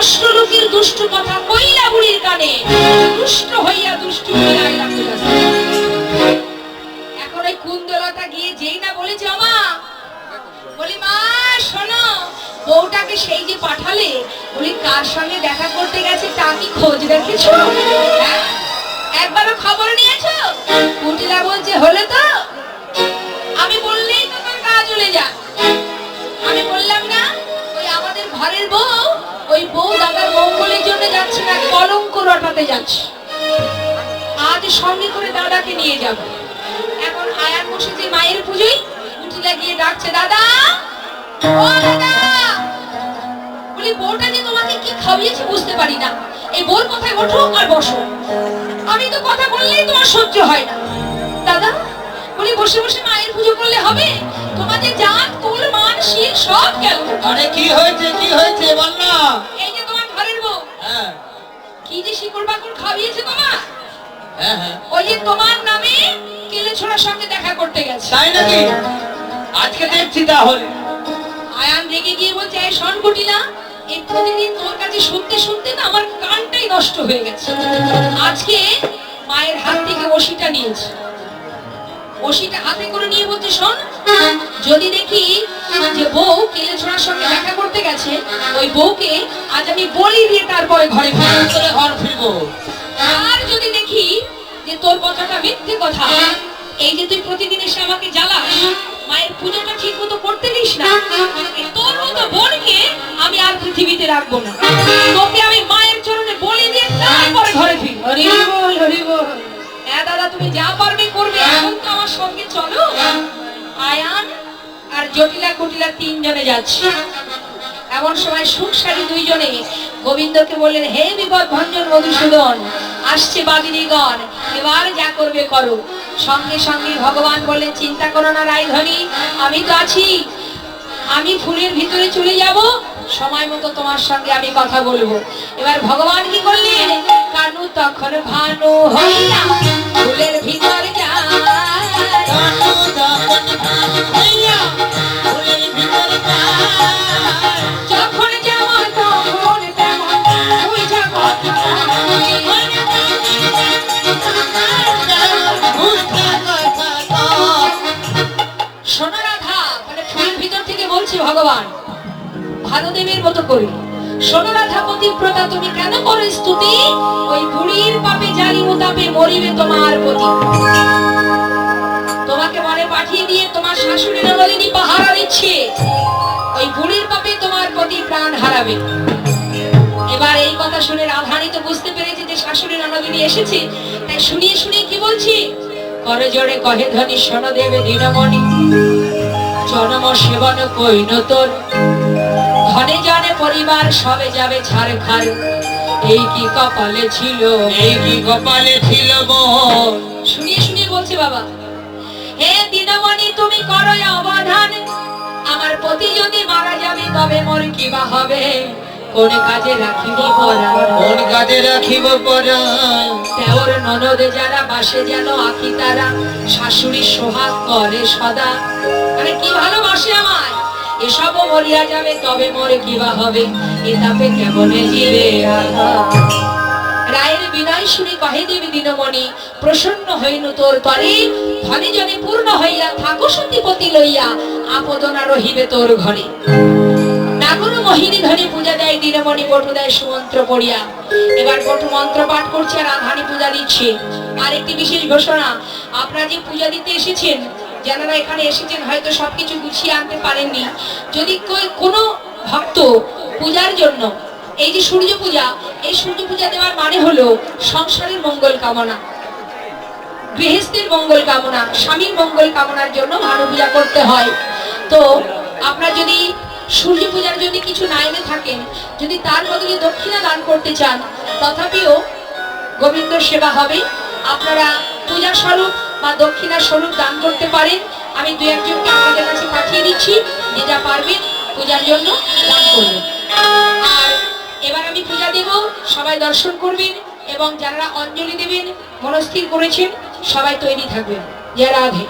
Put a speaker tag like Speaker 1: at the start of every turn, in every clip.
Speaker 1: অষ্টলোকের দুষ্ট কথা কইলা বুড়ির কানে, দুষ্ট হইয়া দুষ্ট হয়ে আইলা কইলা। এখন ওই কুন্দলতা গিয়ে যেই না বলেছে আমা, বলি মা শোনো, বউটাকে সেই যে পাঠালে, বলি কার সঙ্গে দেখা করতে গেছে তা কি খোঁজ রেখেছো? একবারও খবর নিয়েছো? কুটিলা বলছে হলে তো, আমি বললেই তো তোর কাজ চলে যা। আমি বললাম না ওই আমাদের ঘরের বউ, ওই বউ দাদার মঙ্গলের জন্য যাচ্ছে না, কলঙ্ক রটাতে যাচ্ছে। আজ সঙ্গে করে দাদাকে নিয়ে যাব। এখন আয়ান বসেছে মায়ের পুজোয়, কুটিলা গিয়ে ডাকছে দাদা, ও দাদা। বলি বউটা যে তোমাকে কি খাওয়িয়েছে বুঝতে পারি না, এই বউর কথায় ওঠো আর বসো। আমি তো কথা বললেই তোমার সহ্য হয় না। দাদা বলি বসে বসে মায়ের পুজো করলে হবে? তোমাদের জাত কুল মান শীল সব গেল।
Speaker 2: আরে কি হয়েছে কি হয়েছে বল না।
Speaker 1: এই যে তোমার ঘরের বউ,
Speaker 2: হ্যাঁ
Speaker 1: কি যে শিকড় বাকড় খাওয়িয়েছে তোমার,
Speaker 2: হ্যাঁ হ্যাঁ
Speaker 1: ওই যে তোমার নামে কেলে ছোড়ার সঙ্গে দেখা করতে গেছে।
Speaker 2: তাই নাকি? আজকে দেখছি তাহলে।
Speaker 1: আয়ান রেগে গিয়ে বলছে এই শোন কুটিলা, এই প্রতিদিন তোর কাছে শুনতে শুনতে না আমার কানটাই নষ্ট হয়ে গেছে। আজকে মায়ের হাত থেকে ওষিটা নিয়েছে, ওষিটা হাতে করে নিয়ে বলছে শোন, যদি দেখি যে বউ কেলে ছোড়ার সঙ্গে দেখা করতে গেছে, ওই বউকে আজ আমি বলি দিয়ে তারপরে ঘরে ফিরবো। আর যদি দেখি যে তোর কথাটা মিথ্যে কথা, এই যে তুই প্রতিদিন এসে আমাকে জ্বালাস, মায়ের পুজোটা ঠিক মতো করতে দিস না, তোর মতো বোনকে আমি আর পৃথিবীতে রাখবো না। তোকে আমি মায়ের চরণে বলি দিয়ে তারপরে ঘরে ফিরবো। হরি বল হরি বল। হ্যাঁ দাদা তুমি যা পারবে করবে, এখন তো আমার সঙ্গে চলো। আয়ান আর জটিলা কুটিলা তিনজনে যাচ্ছে। এমন সময় সুখসারী দুইজনে গোবিন্দকে বললেন, হে বিপদ ভঞ্জন মধুসূদন, আসছে বাদিনীগণ, এবার যা করবে করো। সঙ্গে সঙ্গে ভগবান বললেন, চিন্তা করো না রায়ধনী, আমি তো আছি। আমি ফুলের ভিতরে চলে যাব, সময় মতো তোমার সঙ্গে আমি কথা বলবো। এবার ভগবান কি করলেন, কানু তখন ভানু হইয়া ফুলের ভিতরে যায়। যখন যেমন তখন তেমন বুঝা কথা। শোনো রাধা, মানে ফুলের ভিতর থেকে বলছি ভগবান ভানুদেবের মতো করে, শোনো রাধা পতিব্রতা, তুমি কেন করো স্তুতি? ওই বুড়ির পাপে জারি উতাপে মরিবে তোমার পতি। তোমাকে মনে পাঠিয়ে দিয়ে তোমার শাশুড়ি নলিনী পাহারা দিচ্ছে, ওই বুড়ির পাপে তোমার পতি প্রাণ হারাবে। এবার এই কথা শুনে রাধারানী তো বুঝতে পেরেছে যে শাশুড়ি নলিনী এসেছে, তাই শুনিয়ে শুনিয়ে কি বলছি, করে জোরে কহে ধনী শোনো দেবে দীনমণি, জনম সেবন কইন তোর, ধনে জানে পরিবার সবে যাবে ছাড় খার, এই কি কপালে ছিল,
Speaker 2: এই কি কপালে ছিল বোন।
Speaker 1: শুনিয়ে শুনিয়ে বলছে বাবা, হে দীনমণি তুমি করো অবধান, আমার পতি যদি মারা যাবে তবে মোর কি বা হবে, কোন কাজে রাখিব পরাণ,
Speaker 2: কোন কাজে রাখিব পরাণ।
Speaker 1: দেওর ননদ যারা বাসে যেন আঁকি তারা, শাশুড়ি সোহাগ করে সদা, মানে কি ভালোবাসে আমায়, এসবও মরিয়া যাবে তবে মোরে কি বা হবে, এ তাপে কেমনে জিবে রাধা। রায়ের বিনয় শুনি কহে দেবী দীনমণি, প্রসন্ন হইনু তোর তরে, ধনে জনে পূর্ণ হইয়া থাকো সতীপতি লইয়া, আপদ না রহিবে তোর ঘরে। নাগর মোহিনী ধনী পূজা দেয় দীনমণি, বটু দেয় সুমন্ত্র পড়িয়া। এবার বটু মন্ত্র পাঠ করছে আর রাধারানী পূজা দিচ্ছে। আর একটি বিশেষ ঘোষণা, আপনারা যে পূজা দিতে এসেছেন, যারা এখানে এসেছেন হয়তো সবকিছু গুছিয়ে আনতে পারেননি, যদি কোনো ভক্ত পূজার জন্য, এই যে সূর্য পূজা, এই সূর্য পূজা দেওয়ার মানে হলো সংসারের মঙ্গল কামনা, গৃহস্থের মঙ্গল কামনা, স্বামীর মঙ্গল কামনার জন্য ভানু পূজা করতে হয়। তো আপনারা যদি সূর্য পূজার জন্য কিছু না এনে থাকেন, যদি তার বদলে দক্ষিণা দান করতে চান, তথাপিও গোবিন্দ সেবা হবে। আপনারা পূজা স্বরূপ বা দক্ষিণা স্বরূপ দান করতে পারেন। আমি দু একজনকে আপনাদের কাছে পাঠিয়ে দিচ্ছি, যে যা পারবেন পূজার জন্য দান করবেন। আর এবার আমি পূজা দেব, সবাই দর্শন করবেন এবং যারা অঞ্জলি দেবেন মনস্থির করেছেন সবাই তৈরি থাকবেন। জয় রাধে।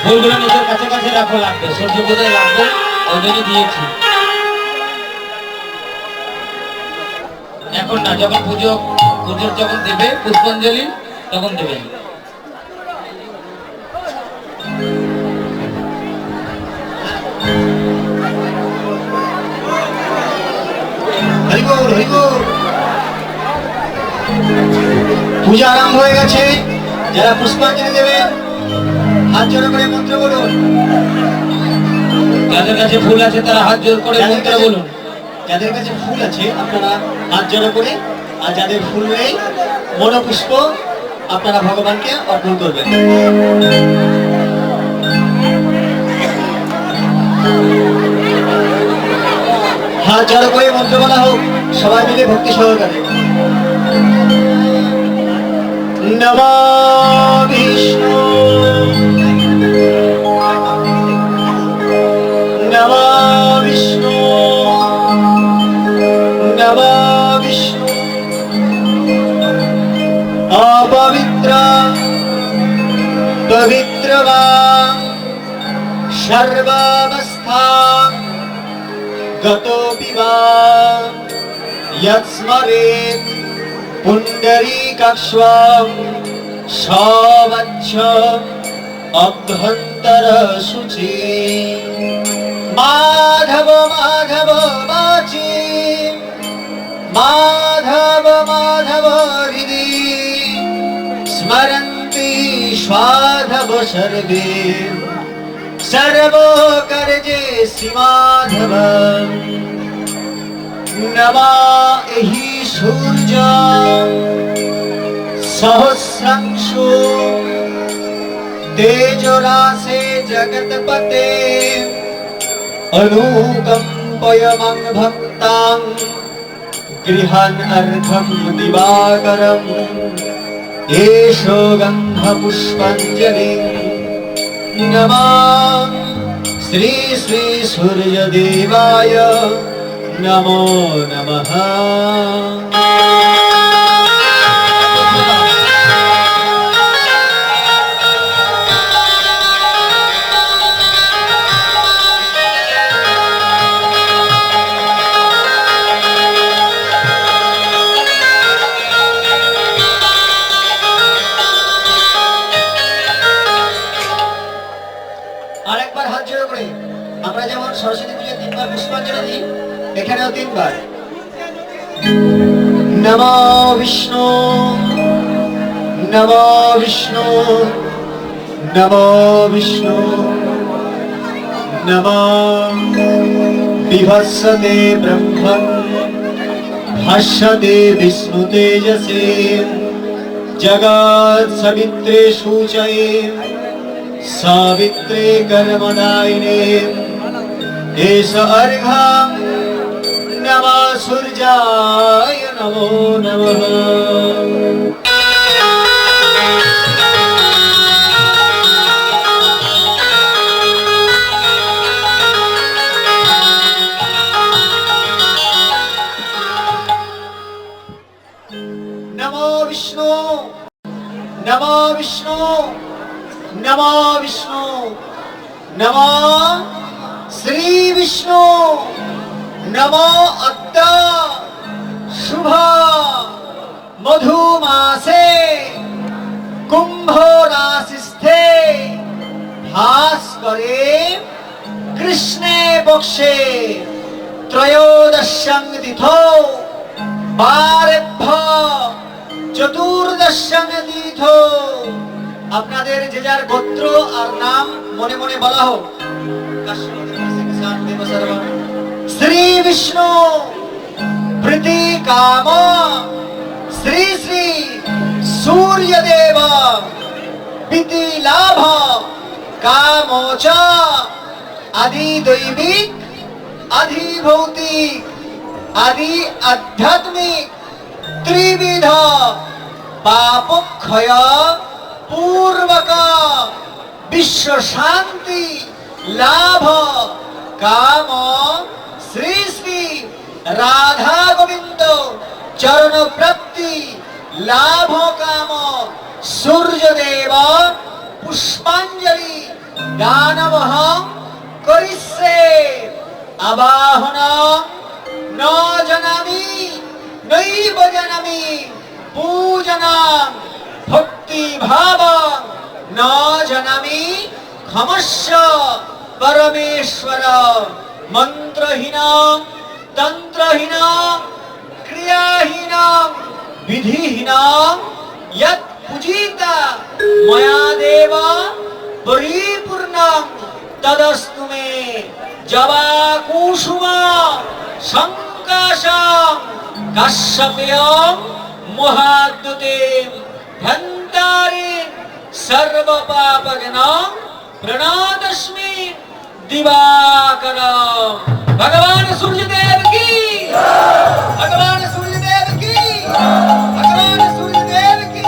Speaker 2: ফুলগুলো নিজের কাছে কাছে রাখো, লাগবে সূর্য পূজায় লাগবে, ওই জন্য দিয়েছি। এখন না, যখন পুজোর যখন দেবে পুষ্পাঞ্জলি তখন দেবেন।
Speaker 3: পূজা আরম্ভ হয়ে গেছে। যারা পুষ্পাঞ্জলি দেবে হাত জোড় করে মন্ত্র বলুন।
Speaker 2: যাদের কাছে ফুল আছে তারা হাত জোড় করে মন্ত্র বলুন।
Speaker 3: যাদের কাছে ফুল আছে আপনারা হাত জোড় করে, আর যাদের ফুল নেই মনোপুষ্প আপনারা ভগবানকে অর্পণ করবেন। হাত জোড় করে মন্ত্র বলা হোক, সবাই মিলে ভক্তি সহকারে। নমো বিষ্ণু নমো বিষ্ণু নমো বিষ্ণু। অপবিত্র পবিত্র বা সর্বাবস্থা গতোপি বা যৎস্মরেৎ পুণ্ডরীকাক্ষ্যং সবচ্ছ অভ্যন্তর শুচি। মাধব মাধব বাচি মাধব মাধব হৃদি স্মরন্তি স্বাধব সর্বে সর্বকার্যে শ্রী মাধব। নমা এহি সূর্য सहस्रांशु तेजोरासे जगतपते अनुकंपय मं भक्तां गृहान् अर्घं दिवाकरम् एषो गन्धपुष्पाञ्जलि नमः श्री श्री सूर्यदेवाय नमो नमः। আরেকবার হাত জোড় করে আমরা যেমন সরস্বতী পূজায় 3 বার পুষ্পাঞ্জলি দিই, এখানেও 3 বার। নমো বিষ্ণু নমো বিষ্ণু নমো বিষ্ণু নমো বিভৎসতে ব্রহ্মণ ভাষ্যতে বিষ্ণু তেজসে জগৎ সবিত্রে সূচয়ে सावित्रे कर्मदायिने एष अर्घं नमः सूर्याय नमो नमः। नमो विष्णु नमो विष्णु नमो विष्णु नमो श्री विष्णु नमो अद्य शुभ मधुमासे कुंभ राशिस्थे भास्करे कृष्णे पक्षे त्रयोदशं तिथौ बारेभ्य चतुर्दशं तिथौ। আপনাদের যে যার গোত্র আর নাম মনে মনে বলা হোক। শ্রী বিষ্ণু প্রীতি কাম শ্রী শ্রী সূর্যদেব প্রীতি লাভ কামোচ আদি দৈবিক আদি ভৌতিক আদি আধ্যাত্মিক ত্রিবিধ পাপক্ষয় पूर्वक विश्व शांति लाभ काम श्री श्री राधा गोविंद चरण प्राप्ति लाभ काम सूर्यदेव पुष्पांजलि दानमहं करिष्ये आवाहन न जानामि नैव जानामि पूजनम् भक्ति भाव न जानामि क्षमस्व परमेश्वर मंत्रहीन तंत्रहीन क्रियाहीन विधिहीन यत् पूजिता मया देव परिपूर्णं तदस्तु मे जवाकुसुम संकाशं कश्यपेयं महाद्युतिं धन्तारे सर्व पापघ्नं प्रणतस्मि दिवाकरं। भगवान सूर्यदेव की भगवान सूर्यदेव की भगवान सूर्यदेव की।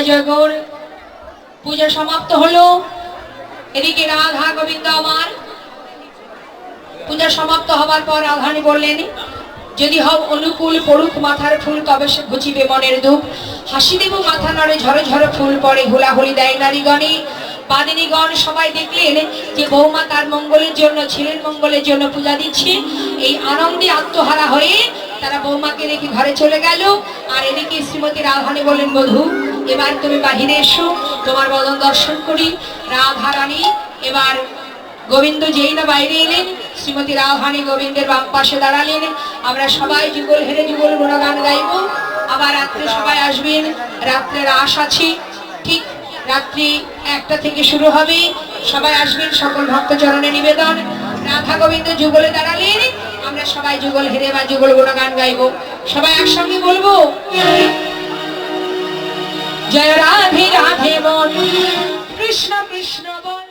Speaker 1: জয় গৌর। পূজা সমাপ্ত হলো। এদিকে রাধা গোবিন্দ আমার পূজা সমাপ্ত হবার পর রাধারানী বললেন, যদি হও অনুকূল পড়ুক মাথার ফুল, তবে সে ঘুচিবে মনের দুঃখ। হাসি দেব মাথা নড়ে, ঝরে ঝরে ফুল পড়ে, হুলাহুলি দেয় নারীগণে। বাদিনীগণ সবাই দেখলেন যে বৌমা তার মঙ্গলের জন্য, ছেলের মঙ্গলের জন্য পূজা দিচ্ছে। এই আনন্দে আত্মহারা হয়ে তারা বৌমাকে রেখে ঘরে চলে গেল। আর এদিকে শ্রীমতী রাধারানী বললেন, বধূ এবার তুমি বাহিরে এসো, তোমার বদন দর্শন করি। রাধারানী এবার গোবিন্দ যেই না বাইরে এলেন, শ্রীমতী রাধারানী গোবিন্দের বাম পাশে দাঁড়ালেন। আমরা সবাই যুগল হেরে যুগল গুণগান গাইব। আবার রাত্রে সবাই আসবেন, রাত্রে রাস আছে, ঠিক রাত্রি 1টা থেকে শুরু হবে। সবাই আসবেন, সকল ভক্তচরণে নিবেদন। রাধা গোবিন্দ যুগলে দাঁড়ালেন, আমরা সবাই যুগল হেরে বা যুগল গুণগান গাইব। সবাই একসঙ্গে বলবো, জয় রাধে রাধে বল, কৃষ্ণ কৃষ্ণ বল।